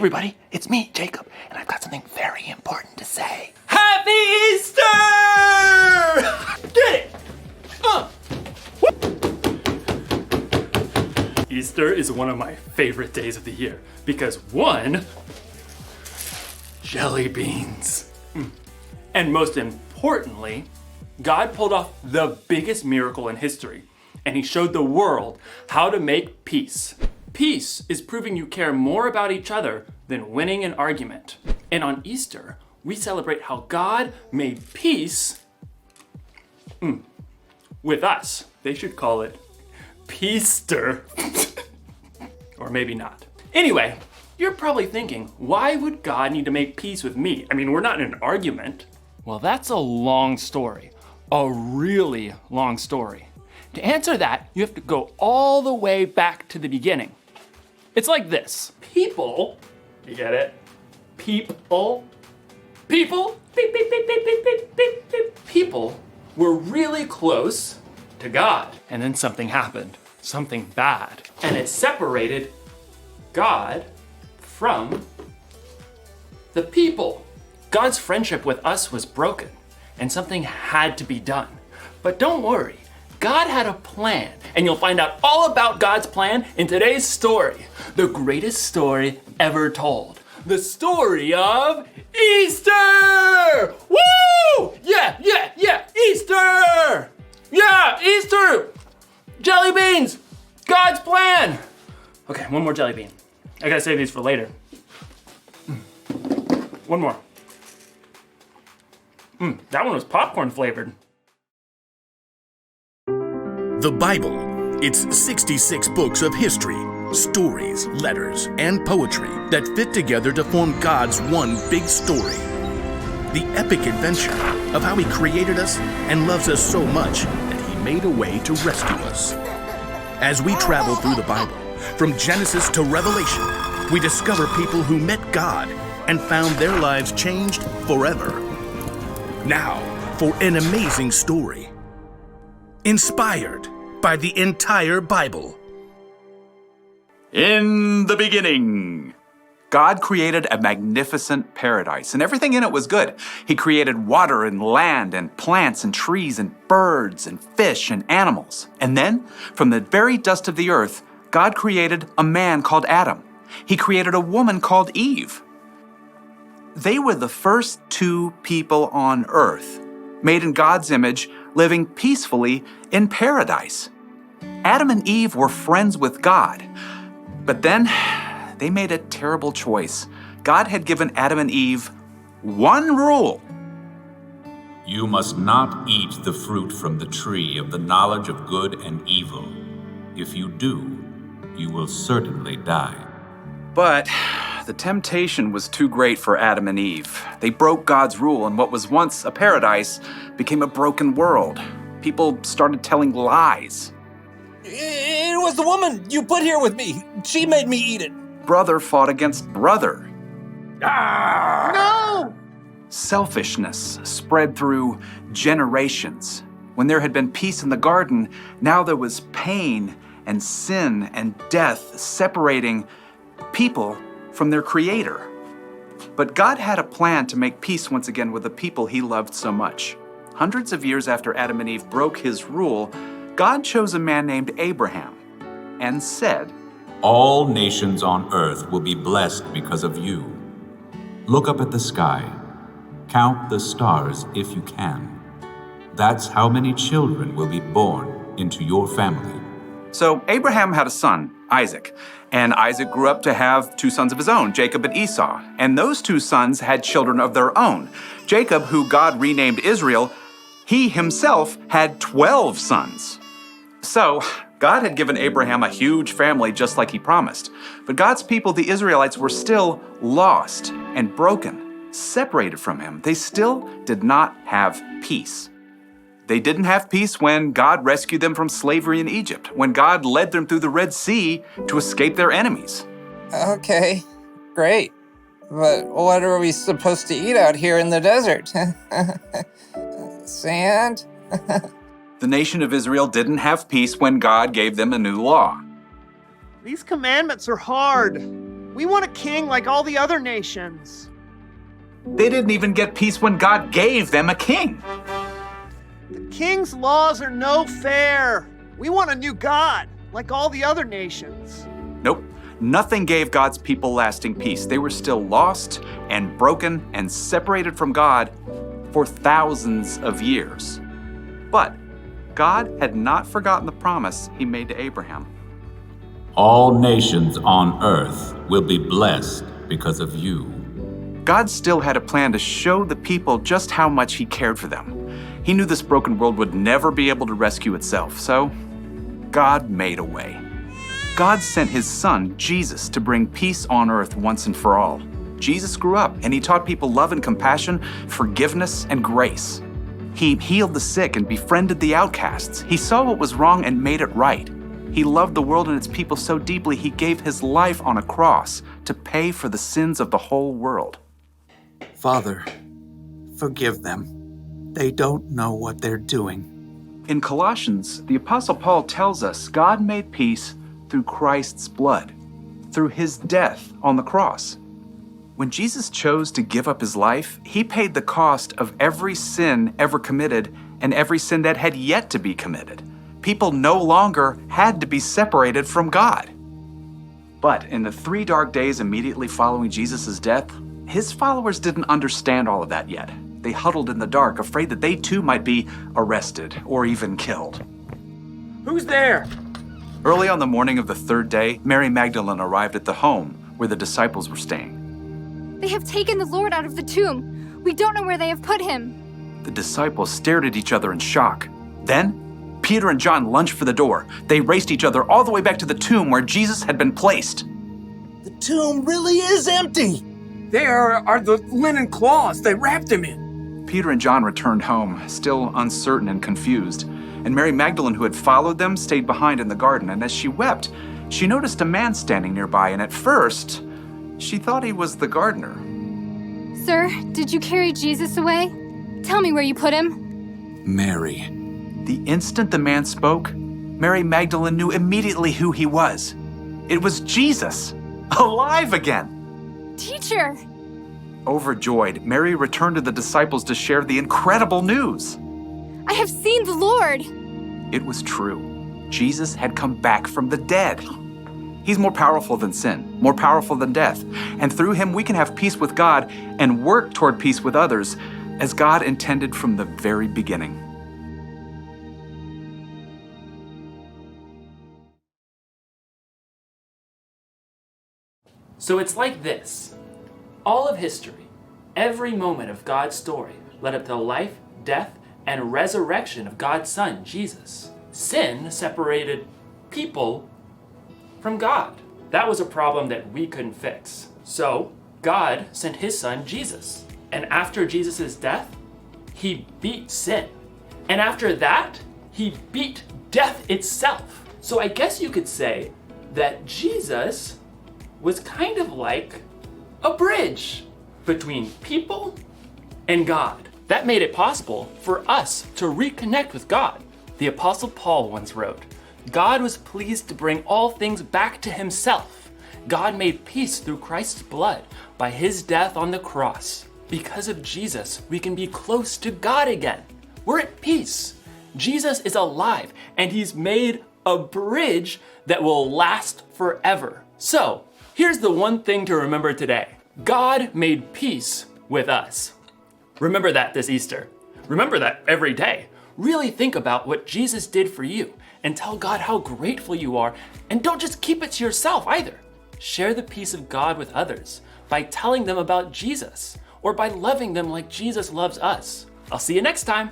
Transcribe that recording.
everybody, it's me, Jacob, and I've got something very important to say. Happy Easter! Get it! Easter is one of my favorite days of the year because one, jelly beans. And most importantly, God pulled off the biggest miracle in history, and he showed the world how to make peace. Peace is proving you care more about each other than winning an argument. And on Easter, we celebrate how God made peace with us. They should call it Peaster. Or maybe not. Anyway, you're probably thinking, why would God need to make peace with me? I mean, we're not in an argument. Well, that's a long story. A really long story. To answer that, you have to go all the way back to the beginning. It's like this. People, you get it? People, beep, beep, beep, beep, beep, beep, beep, beep. People were really close to God. And then something happened, something bad. And it separated God from the people. God's friendship with us was broken, and something had to be done. But don't worry, God had a plan, and you'll find out all about God's plan in today's story, the greatest story ever told. The story of Easter! Woo! Yeah, Easter! Yeah, Easter! Jelly beans! God's plan! Okay, one more jelly bean. I gotta save these for later. One more. That one was popcorn flavored. The Bible. It's 66 books of history, stories, letters, and poetry that fit together to form God's one big story. The epic adventure of how He created us and loves us so much that He made a way to rescue us. As we travel through the Bible, from Genesis to Revelation, we discover people who met God and found their lives changed forever. Now, for an amazing story. Inspired by the entire Bible. In the beginning, God created a magnificent paradise, and everything in it was good. He created water and land and plants and trees and birds and fish and animals. And then, from the very dust of the earth, God created a man called Adam. He created a woman called Eve. They were the first two people on earth, made in God's image, living peacefully in paradise. Adam and Eve were friends with God, but then they made a terrible choice. God had given Adam and Eve one rule. You must not eat the fruit from the tree of the knowledge of good and evil. If you do, you will certainly die. But the temptation was too great for Adam and Eve. They broke God's rule, and what was once a paradise became a broken world. People started telling lies. It was the woman you put here with me. She made me eat it. Brother fought against brother. No! Selfishness spread through generations. When there had been peace in the garden, now there was pain and sin and death separating people from their Creator. But God had a plan to make peace once again with the people He loved so much. Hundreds of years after Adam and Eve broke His rule, God chose a man named Abraham and said, All nations on earth will be blessed because of you. Look up at the sky. Count the stars if you can. That's how many children will be born into your family. So Abraham had a son, Isaac, and Isaac grew up to have two sons of his own, Jacob and Esau. And those two sons had children of their own. Jacob, who God renamed Israel, he himself had 12 sons. So God had given Abraham a huge family just like He promised. But God's people, the Israelites, were still lost and broken, separated from Him. They still did not have peace. They didn't have peace when God rescued them from slavery in Egypt, when God led them through the Red Sea to escape their enemies. Okay, great. But what are we supposed to eat out here in the desert? Sand? The nation of Israel didn't have peace when God gave them a new law. These commandments are hard. We want a king like all the other nations. They didn't even get peace when God gave them a king. The king's laws are no fair. We want a new God, like all the other nations. Nope. Nothing gave God's people lasting peace. They were still lost and broken and separated from God for thousands of years. But God had not forgotten the promise he made to Abraham. All nations on earth will be blessed because of you. God still had a plan to show the people just how much he cared for them. He knew this broken world would never be able to rescue itself, so God made a way. God sent his son, Jesus, to bring peace on earth once and for all. Jesus grew up and he taught people love and compassion, forgiveness and grace. He healed the sick and befriended the outcasts. He saw what was wrong and made it right. He loved the world and its people so deeply he gave his life on a cross to pay for the sins of the whole world. Father, forgive them. They don't know what they're doing. In Colossians, the Apostle Paul tells us God made peace through Christ's blood, through his death on the cross. When Jesus chose to give up his life, he paid the cost of every sin ever committed and every sin that had yet to be committed. People no longer had to be separated from God. But in the 3 dark days immediately following Jesus' death, his followers didn't understand all of that yet. They huddled in the dark, afraid that they too might be arrested or even killed. Who's there? Early on the morning of the 3rd day, Mary Magdalene arrived at the home where the disciples were staying. They have taken the Lord out of the tomb. We don't know where they have put him. The disciples stared at each other in shock. Then, Peter and John lunged for the door. They raced each other all the way back to the tomb where Jesus had been placed. The tomb really is empty. There are the linen cloths they wrapped him in. Peter and John returned home, still uncertain and confused. And Mary Magdalene, who had followed them, stayed behind in the garden. And as she wept, she noticed a man standing nearby. And at first, she thought he was the gardener. Sir, did you carry Jesus away? Tell me where you put him. Mary. The instant the man spoke, Mary Magdalene knew immediately who he was. It was Jesus, alive again. Teacher! Overjoyed, Mary returned to the disciples to share the incredible news. I have seen the Lord! It was true. Jesus had come back from the dead. He's more powerful than sin, more powerful than death. And through him, we can have peace with God and work toward peace with others, as God intended from the very beginning. So it's like this. All of history, every moment of God's story led up to the life, death, and resurrection of God's Son, Jesus. Sin separated people from God. That was a problem that we couldn't fix. So God sent his Son, Jesus. And after Jesus' death, he beat sin. And after that, he beat death itself. So I guess you could say that Jesus was kind of like a bridge between people and God. That made it possible for us to reconnect with God. The Apostle Paul once wrote, God was pleased to bring all things back to himself. God made peace through Christ's blood by his death on the cross. Because of Jesus, we can be close to God again. We're at peace. Jesus is alive and he's made a bridge that will last forever. So, here's the one thing to remember today. God made peace with us. Remember that this Easter. Remember that every day. Really think about what Jesus did for you and tell God how grateful you are. And don't just keep it to yourself either. Share the peace of God with others by telling them about Jesus or by loving them like Jesus loves us. I'll see you next time.